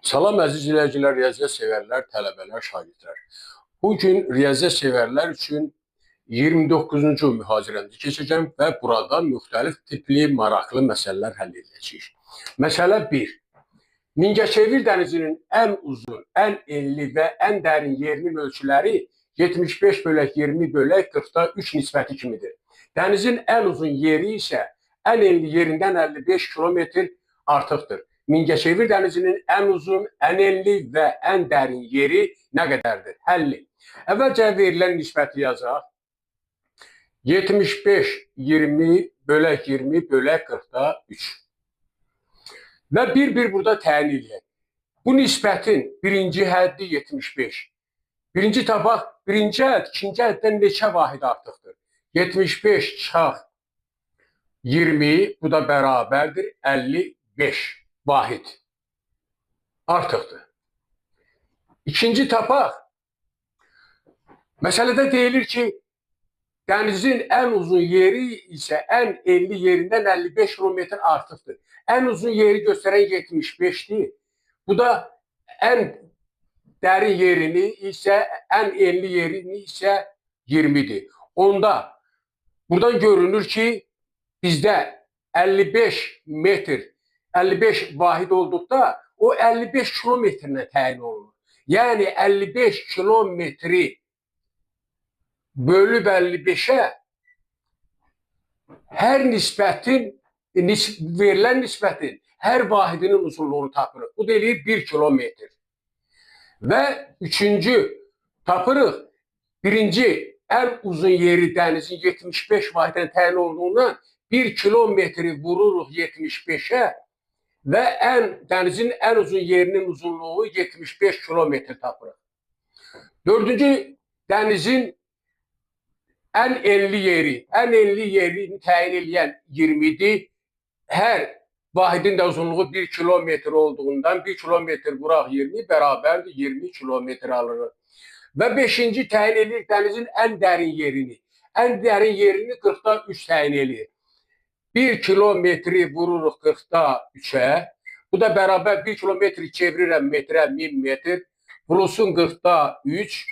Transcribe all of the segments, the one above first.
Salam əziz izləyicilər, riyaziyyat sevərlər, tələbələr, şagirdlər. Bugün riyaziyyat sevərlər üçün 29-cu mühazirəmizi keçəcəm və burada müxtəlif tipli, maraqlı məsələlər həll edəcəyik. Məsələ 1. Mingəçevir dənizinin ən uzun, ən enli və ən dərin yerinin ölçüləri 75/20/40-3 nisbəti kimidir. Dənizin ən uzun yeri isə ən enli yerindən 55 kilometr artıqdır. Mingəçevir dənizinin ən uzun, ən enli və ən dərin yeri nə qədərdir? Həlli. Əvvəlcə verilən nisbəti yazaq. 75/20/40-3. Və bir burada təyin edək. Bu nisbətin birinci həddi 75. Birinci tabaq, birinci hədd, ikinci həddən neçə vahid artıqdır? 75 çıxaq 20, bu da bərabərdir 55 vahid artıqdır. İkinci tapaq, məsələdə deyilir ki, dənizin ən uzun yeri isə ən enli yerindən 55 kilometr artıqdır. Ən uzun yeri göstərən 75'dir. Bu da ən dərin yerini isə, ən enli yerini isə 20'dir. Onda buradan görünür ki, bizdə 55 metr, 55 vahid olduqda o 55 kilometrlə təyin olunur. Yəni 55 kilometri bölüb 55'ə hər nisbətin, verilən nisbətin hər vahidinin uzunluğunu tapırıq. Bu da eləyir 1 kilometr. Və üçüncü tapırıq, birinci ən uzun yeri dənizin 75 vahiddən təyin olduğundan 1 kilometri vururuq 75'ə və dənizin ən uzun yerinin uzunluğu 75 kilometr tapırıq. Dördüncü, dənizin ən enli yerini təyin edən 20'dir. Hər vahidin də uzunluğu 1 kilometr olduğundan 1 kilometr vuraq 20 bərabərdir 20 kilometr alırıq. Və 5-ci təyin edir dənizin ən dərin yerini. Ən dərin yerini 40'da 3 təyin edir. 1 kilometri vururuq 40'da 3'ə. Bu da bərabər 1 kilometri çevirirəm metrə 1000 metr. Vurulsun 40'da 3.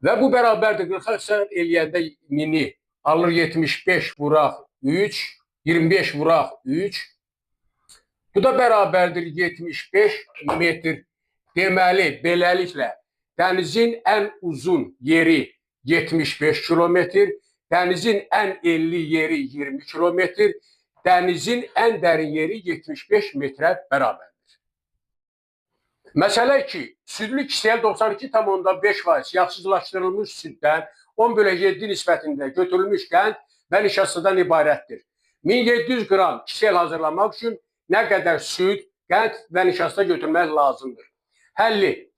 Və bu bərabərdir 40'a hesab eləyəndə 1000'i alır 75 vuraq 3. 25 vuraq 3. Bu da bərabərdir 75 metr. Deməli, beləliklə, dənizin ən uzun yeri 75 kilometr, dənizin ən enli yeri 20 kilometr, dənizin ən dərin yeri 75 metrə bərabərdir. Məsələ 2. Südlü kisəl 92,5% yaxşılaşdırılmış süddən 10/7 nisbətində götürülmüş qənd və nişastadan ibarətdir. 1700 qram kisəl hazırlamaq üçün nə qədər süd, qənd və nişasta götürmək lazımdır? Həlli.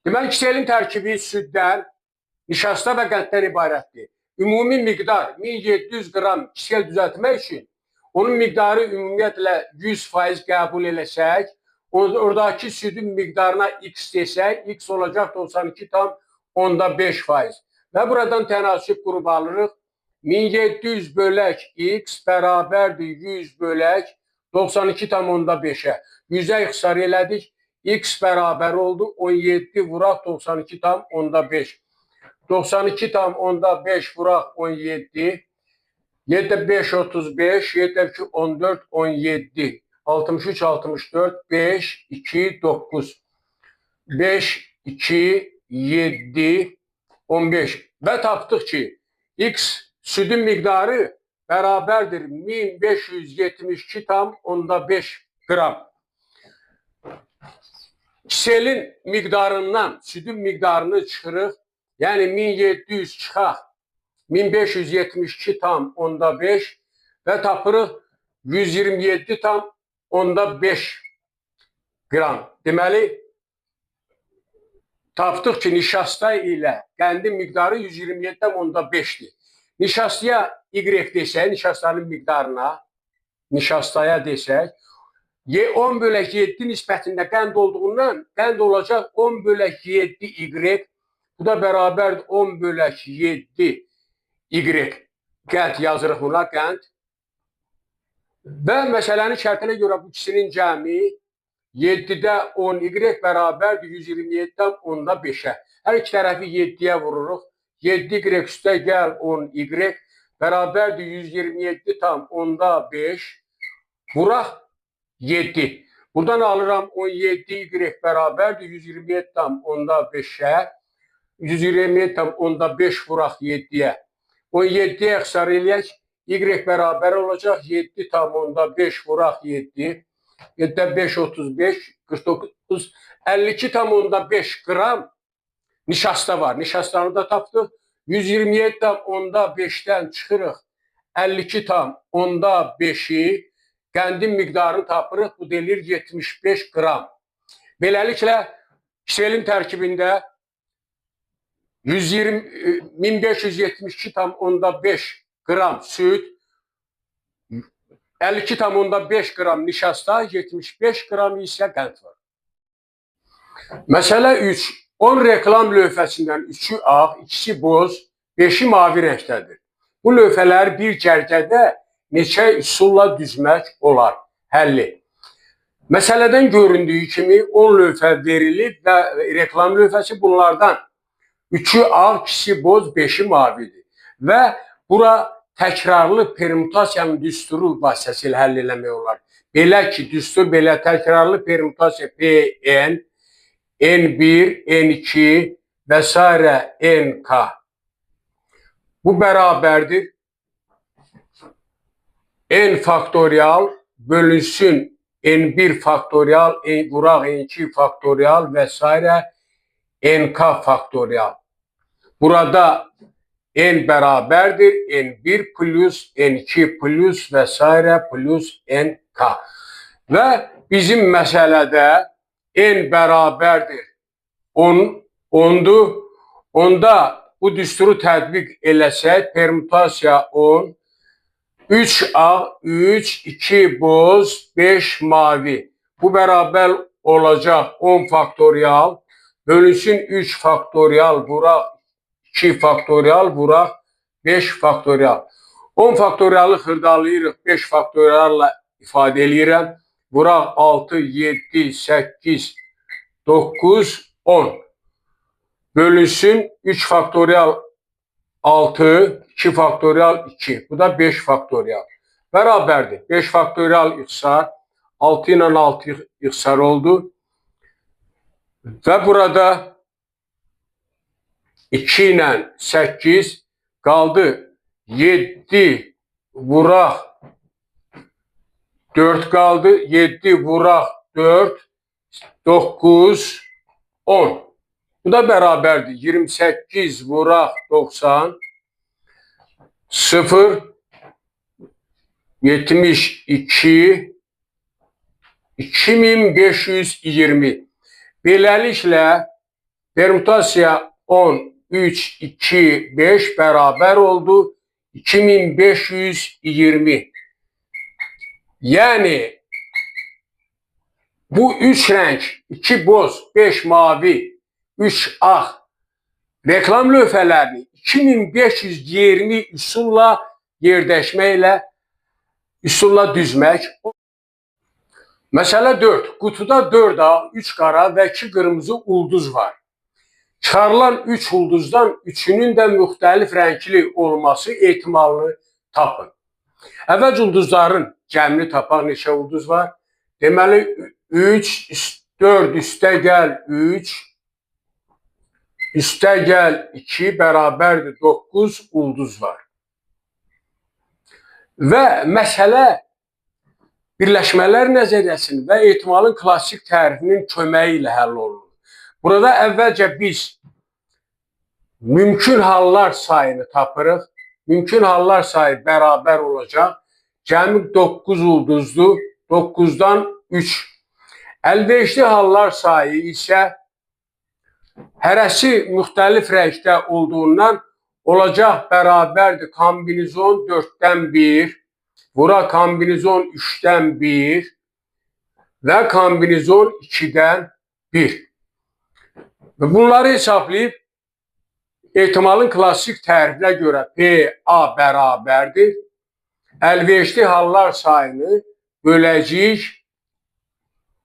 Deməli, kiselin tərkibi süddən, nişasta və qənddən ibarətdir. Ümumi miqdar 1700 qram kisel düzəltmək üçün onun miqdarı ümumiyyətlə 100% qəbul eləsək, oradakı südün miqdarına x desək, x olacaq 92,5%. Və buradan tənasüb qrubu alırıq. 1700 bölək x bərabərdir 100 bölək 92,5'ə. 100'ə ixtisar elədik. X bərabər oldu 17 vuraq 92,5. 92,5 vuraq 17. 7 5 35, 7 2 14 17. 63 64 5 2 9. 5 2 7 15. Və tapdıq ki, x südün miqdarı bərabərdir 1572,5 qram. Kiselin miqdarından südün miqdarını çıxırıq. Yəni 1700 çıxaq 1572,5 və tapırıq 127,5 qram. Deməli, tapdıq ki, nişasta ilə qəndin miqdarı 127,5'dir. Nişastaya y desək, nişastanın miqdarına, nişastaya desək, 10/7 nisbətində qənd olduğundan qənd olacaq 10/7 y. Bu da bərabərdir 10/7 y. Qənd yazırıq buna, qənd. Və məsələnin şərtinə görə bu ikisinin cəmi 7-də 10 y bərabərdir 127-dən 10-da 5-ə. Hər iki tərəfi 7-yə vururuq. 7 y üstə gəl 10 y bərabərdir 127 tam 10-da 5. Vuraq 7. Buradan alıram 17 y bərabərdir 127 tam 10-da 5-ə. 127 tam 10-da 5 vuraq 7-yə. 17-yə ixtisar eləyək. Y bərabər olacaq 7 tam 10-da 5 vuraq 7. 7-də 5, 35, 49, 52 tam 10-da 5 qram nişasta var. Nişastanı da tapdıq. 127 tam 10-da 5-dən çıxırıq. 52 tam 10-da 5-i qəndin miqdarını tapırıq. Bu deyilir 75 qram. Beləliklə, Excelin tərkibində 1572 tam 10-da 5 qram süd, 52 tam 10-da 5 qram nişasta, 75 qram isə qənd var. Məsələ 3. 10 reklam lövhəsindən 3-ü ağ, 2-si boz, 5-i mavi rəngdədir. Bu lövhələri bir cərgədə neçə üsulla düzmək olar? Həlli. Məsələdən göründüyü kimi 10 lövhə verilib və reklam lövhəsi bunlardan 3-ü ağ, 2-si boz, 5-i mavidir. Və bura təkrarlı permutasiyanın düsturu vasitəsilə həll eləmək olar. Belə ki, düstur belə təkrarlı permutasiya PN, N1, N2 və s. NK. Bu bərabərdir N faktorial bölünsün N1 faktorial, vuraq N2 faktorial və s. NK faktorial. Burada N bərabərdir N1 plus N2 plus və s. plus NK. Və bizim məsələdə N bərabərdir 10-dur. Onda bu düsturu tətbiq eləsək, permutasiya 10, 3 ağ, 3, 2 boz, 5 mavi. Bu bərabər olacaq 10 faktorial, bölünsün 3 faktorial, vuraq 2 faktorial, vuraq 5 faktorial. 10 faktorialı xırdalayırıq, 5 faktorialla ifadə eləyirəm. Vuraq 6, 7, 8, 9, 10. Bölünsün 3 faktorial 6, 2 faktorial 2. Bu da 5 faktorial. Bərabərdir. 5 faktorial ixtisar, 6 ilə 6 ixtisar oldu. Və burada 2 ilə 8 qaldı. 7 vuraq 4 qaldı. 7 vuraq 4, 9, 10. Bu da bərabərdir. 28 vuraq 90, 0, 72, 2520. Beləliklə, permutasiya 10, 3, 2, 5 bərabər oldu 2520. Yəni, bu 3 rəng, 2 boz, 5 mavi, 3 ağ reklam lövhələrini 2520 üsulla yerdəşməklə, üsulla düzmək. Məsələ 4. Qutuda 4 ağ, 3 qara və 2 qırmızı ulduz var. Çıxarılan 3 ulduzdan 3-ünün də müxtəlif rəngli olması ehtimalını tapın. Əvvəl ulduzların cəmini tapaq, neçə ulduz var? Deməli, 3, 4 üstə gəl 3, üstə gəl 2 bərabərdir 9 ulduz var. Və məsələ birləşmələr nəzəriyyəsinin və ehtimalın klassik tərifinin köməyi ilə həll olunur. Burada əvvəlcə biz mümkün hallar sayını tapırıq. Mümkün hallar sayı bərabər olacaq. Cəmi 9 ulduzdur. 9-dan 3. Əlverişli hallar sayı isə hərəsi müxtəlif rəngdə olduğundan olacaq bərabərdir. Kombinizon 4-dən 1, vura kombinizon 3-dən 1 və kombinizon 2-dən 1. Bunları hesablayıb ehtimalın klassik tərifinə görə PA bərabərdir. Əlverişli hallar sayını böləcəyik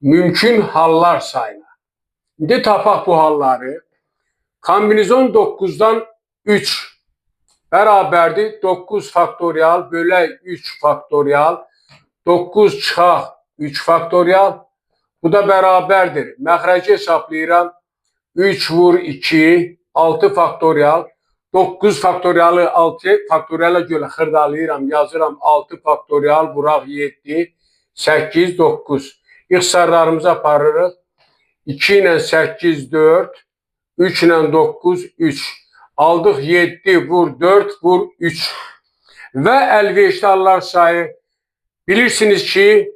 mümkün hallar sayına. İndi tapaq bu halları. Kombinizon 9-dan 3 bərabərdir 9 faktorial bölək 3 faktorial 9 çıxaq 3 faktorial. Bu da bərabərdir. Məxrəci hesablayıram. 3 vur 2 6 faktorial. 9 faktorialı 6 faktoriala görə xırdalayıram. Yazıram 6 faktorial vuraq 7 8 9. İxtisarlarımızı aparırıq. 2 ilə 8 4 3 ilə 9 3. Aldıq 7 vur 4 vur 3. Və əlverişli hallar sayı bilirsiniz ki,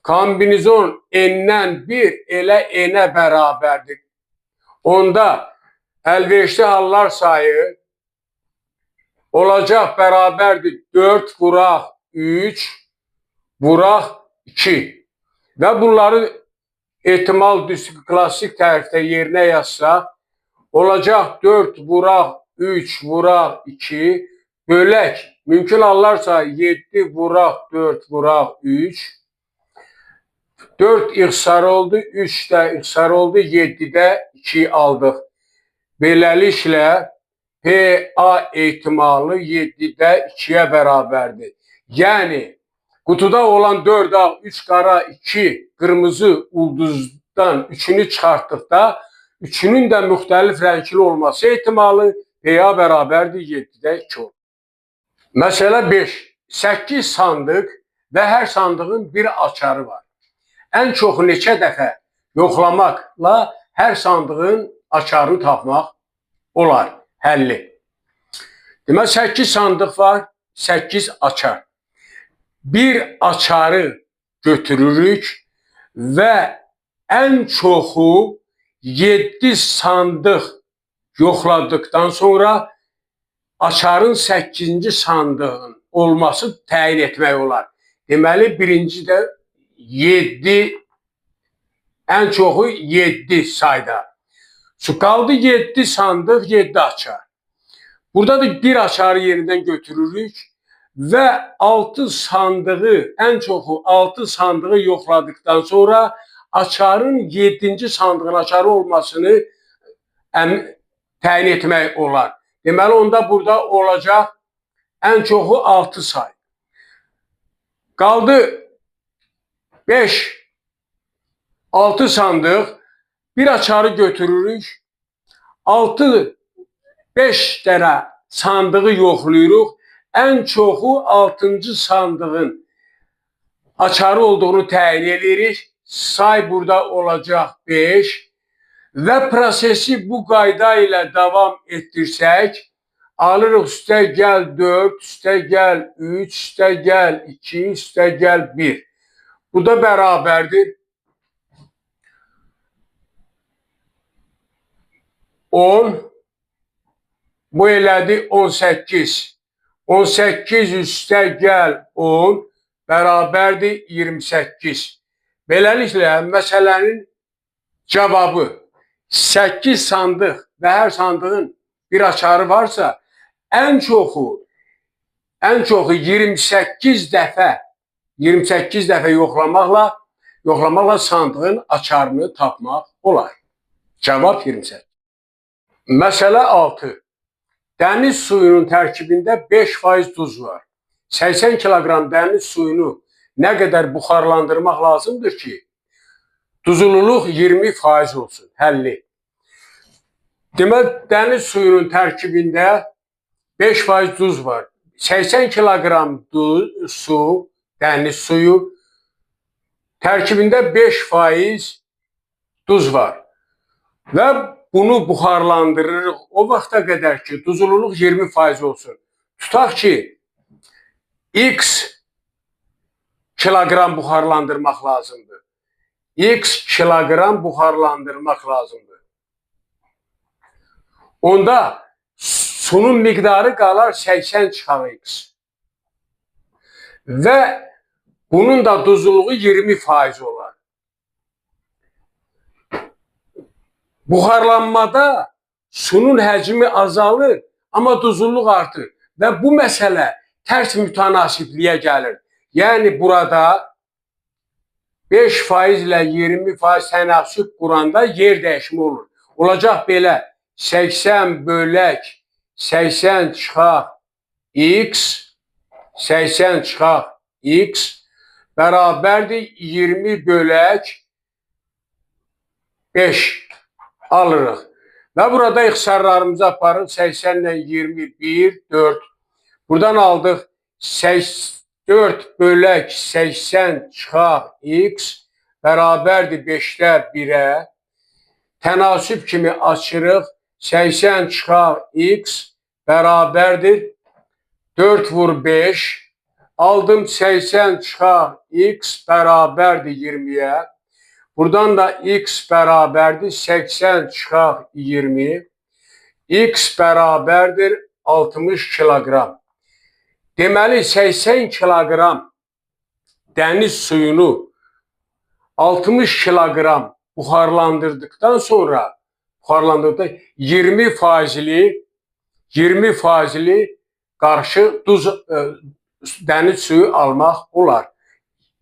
kombinizon n'dən 1 elə n'ə bərabərdir. Onda əlverişli hallar sayı olacaq bərabərdir 4 vuraq 3 vuraq 2. Və bunları ehtimal klassik tərifdə yerinə yazsaq, olacaq 4 vuraq 3 vuraq 2 bölək mümkün hallar sayı 7 vuraq 4 vuraq 3. 4 ixtisar oldu, 3 də ixtisar oldu, 7-də 2 aldıq. Beləliklə PA ehtimalı 7-də 2-yə bərabərdir. Yəni qutuda olan 4 ağ, 3 qara, 2 qırmızı ulduzdan 3-ünü çıxartdıqda 3-ünün də müxtəlif rəngli olması ehtimalı PA bərabərdir 7-də 2 olur. Məsələ 5. 8 sandıq və hər sandığın bir açarı var. Ən çox neçə dəfə yoxlamaqla hər sandığın açarını tapmaq olar, həlli. Demək, 8 sandıq var, 8 açar. Bir açarı götürürük və ən çoxu 7 sandıq yoxladıqdan sonra açarın 8-ci sandığın olması təyin etmək olar. Deməli, birinci də 7, ən çoxu 7 sayda. Qaldı 7 sandıq, 7 açar. Burada da bir açarı yerindən götürürük və 6 sandığı, ən çoxu 6 sandığı yoxladıqdan sonra açarın 7-ci sandığın açarı olmasını təyin etmək olar. Deməli, onda burada olacaq ən çoxu 6 say. Qaldı 5, 6 sandıq, bir açarı götürürük, 5 dənə sandığı yoxlayırıq, ən çoxu 6-cı sandığın açarı olduğunu təyin edirik, say burada olacaq 5 və prosesi bu qayda ilə davam etdirsək, alırıq üstə gəl 4, üstə gəl 3, üstə gəl 2, üstə gəl 1. Bu da bərabərdir 10, bu elədi 18. 18 üstə gəl 10 bərabərdir 28. Beləliklə, məsələnin cavabı 8 sandıq və hər sandığın bir açarı varsa, ən çoxu 28 dəfə yoxlamaqla sandığın açarını tapmaq olar. Cavab 28. Məsələ 6. Dəniz suyunun tərkibində 5% duz var. 80 kiloqram dəniz suyunu nə qədər buxarlandırmaq lazımdır ki, duzluluq 20% olsun, həlli. Demək, dəniz suyunun tərkibində 5% duz var. 80 kiloqram su, dəniz suyu, tərkibində 5% duz var. Və bunu buxarlandırırıq o vaxta qədər ki, duzluluq 20% olsun. Tutaq ki, X kiloqram buxarlandırmaq lazımdır. X kiloqram buxarlandırmaq lazımdır. Onda sunun miqdarı qalar 80 çıxaq X. Və bunun da duzluluğu 20% olar. Buxarlanmada sunun həcmi azalır, amma duzluluq artır. Və bu məsələ tərs mütənasibliyə gəlir. Yəni burada 5% ilə 20% tənasüb quranda yer dəyişimi olur. Olacaq belə 80 bölək 80 çıxaq x 80 çıxaq x bərabərdir 20 bölək 5 alırıq. Və burada ixtisarlarımızı aparıb 80 ilə 21, 4. Buradan aldıq 4 bölək 80 çıxaq x bərabərdir 5-də 1-ə. Tənasüb kimi açırıq. 80 çıxaq x bərabərdir 4 vur 5. Aldım 80 çıxaq x bərabərdir 20-yə. Buradan da x bərabərdir 80 çıxaq 20. X bərabərdir 60 kiloqram. Deməli 80 kiloqram dəniz suyunu 60 kiloqram buxarlandırdıqdan sonra 20 faizli qarşı dəniz suyu almaq olar.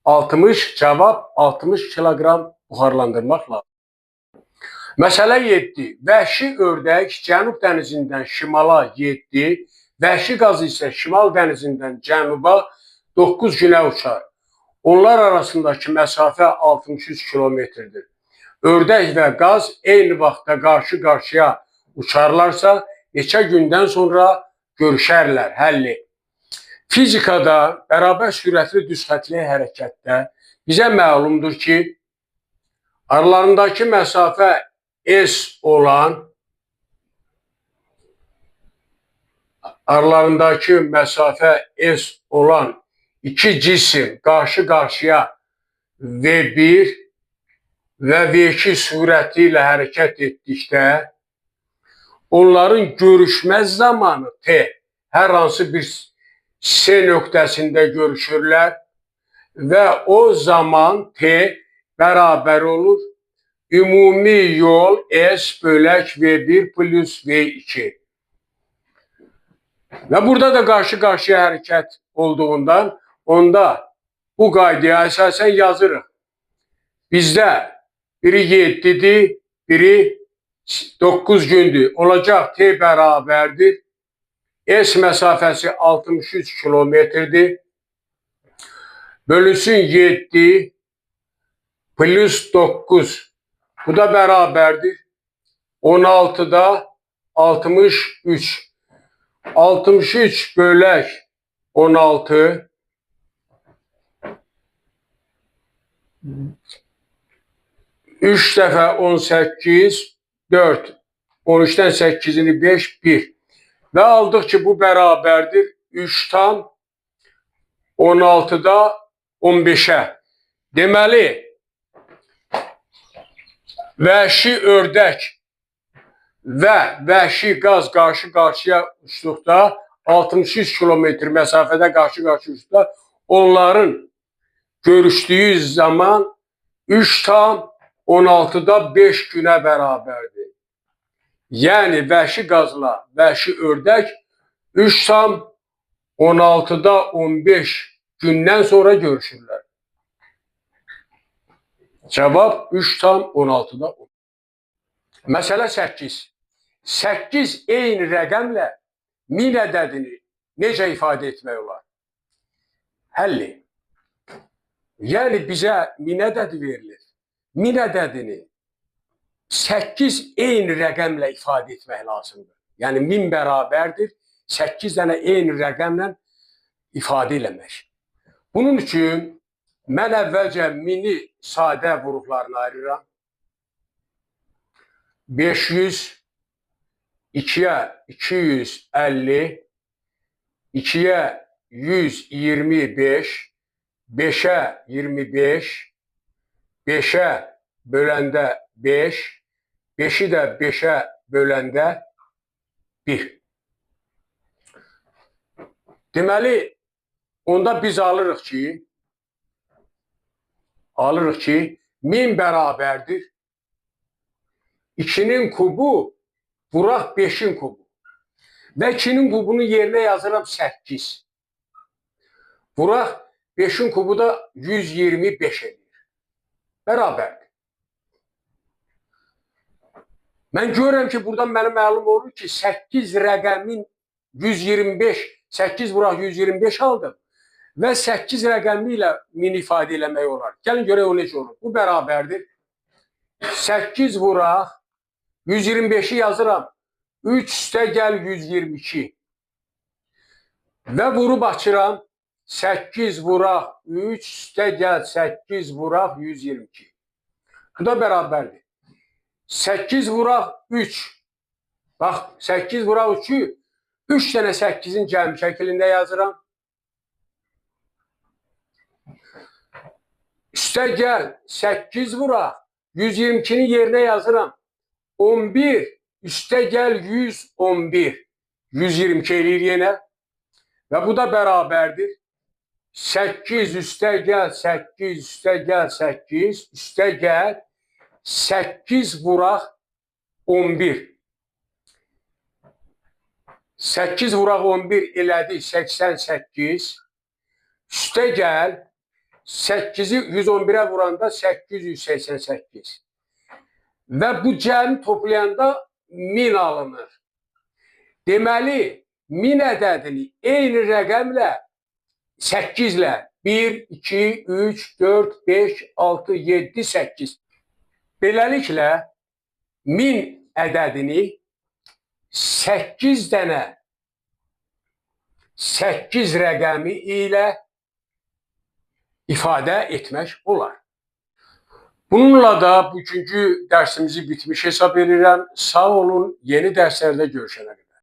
60 cavab 60 kiloqram buxarlandırmaq lazım. Məsələ 7. Vəhşi ördək Cənub dənizindən şimala 7, vəhşi qaz isə şimal dənizindən cənuba 9 günə uçar. Onlar arasındakı məsafə 63 kilometrdir. Ördək və qaz eyni vaxtda qarşı-qarşıya uçarlarsa, neçə gündən sonra görüşərlər. Həlli. Fizikada bərabər sürətli düzxətli hərəkətdə bizə məlumdur ki, aralarındakı məsafə S olan iki cisim qarşı-qarşıya V1 və V2 sürəti ilə hərəkət etdikdə onların görüşmə zamanı T hər hansı bir C nöqtəsində görüşürlər və o zaman T bərabər olur ümumi yol S bölək V1 plus V2. Və burada da qarşı-qarşıya hərəkət olduğundan onda bu qaydaya əsasən yazırıq. Bizdə biri 7-dir, biri 9 gündür. Olacaq T bərabərdir. S məsafəsi 63 kilometrdir. Bölünsün 7 plus 9. Bu da bərabərdir. 16'da 63. 63 bölək 16 3 dəfə 18 4 13'dən 8'ini 5 1 və aldıq ki bu bərabərdir 3 tam 16'da 15'ə. Deməli vəhşi ördək və vəhşi qaz qarşı-qarşıya uçduqda 63 kilometr məsafədə qarşı-qarşıya uçduqda onların görüşdüyü zaman 3 tam 16'da 5 günə bərabərdir. Yəni vəhşi qazla vəhşi ördək 3 tam 16'da 15 gündən sonra görüşürlər. Cavab 3 tam 16'da 15. Məsələ 8. 8 eyni rəqəmlə 1000 ədədini necə ifadə etmək olar? Həlli. Yəni bizə 1000 ədədi verilir. 1000 ədədini 8 eyni rəqəmlə ifadə etmək lazımdır. Yəni 1000 bərabərdir 8 dənə eyni rəqəmlə ifadə eləmək. Bunun üçün mən əvvəlcə 1000'i sadə qruplarına ayırıram. 500, 2'ye 250, 2'ye 125, 5'e 25, 5'e böləndə 5, 5'i də 5'e böləndə 1. Deməli, onda biz alırıq ki 1000 bərabərdir 2'nin kubu vuraq 5'in kubu. Və 2'nin kubunun yerinə yazıram 8. Vuraq 5'in kubu da 125 edir. bərabərdir. Mən görürəm ki, buradan mənə məlum olur ki, 8 rəqəmin 125, 8 vuraq 125 aldım və 8 rəqəmi ilə min ifadə eləmək olar. Gəlin görək o necə olur. Bu bərabərdir. 8 vuraq 125'i yazıram. 3 üstə gəl 122. Və vurub açıram. 8 vuraq 3 üstə gəl 8 vuraq 122. Bu da bərabərdir. 8 vuraq 3. Bax, 8 vuraq 3'ü 3 dənə 8'in cəmi şəklində yazıram. Üstə gəl 8 vuraq 122'nin yerinə yazıram. 11 üstə gəl 111. 122 eləyir yenə. Və bu da bərabərdir. 8 üstə gəl 8 üstə gəl 8 üstə gəl 8 vuraq 11. 8 vuraq 11 elədi 88. Üstə gəl 8'i 111'e vuranda 888. Və bu cəmi toplayanda 1000 alınır. Deməli, 1000 ədədini eyni rəqəmlə 8 ilə 1, 2, 3, 4, 5, 6, 7, 8. Beləliklə, 1000 ədədini 8 dənə 8 rəqəmi ilə ifadə etmək olar. Bununla da bugünkü dərsimizi bitmiş hesab edirəm. Sağ olun, yeni dərslərdə görüşənə qədər.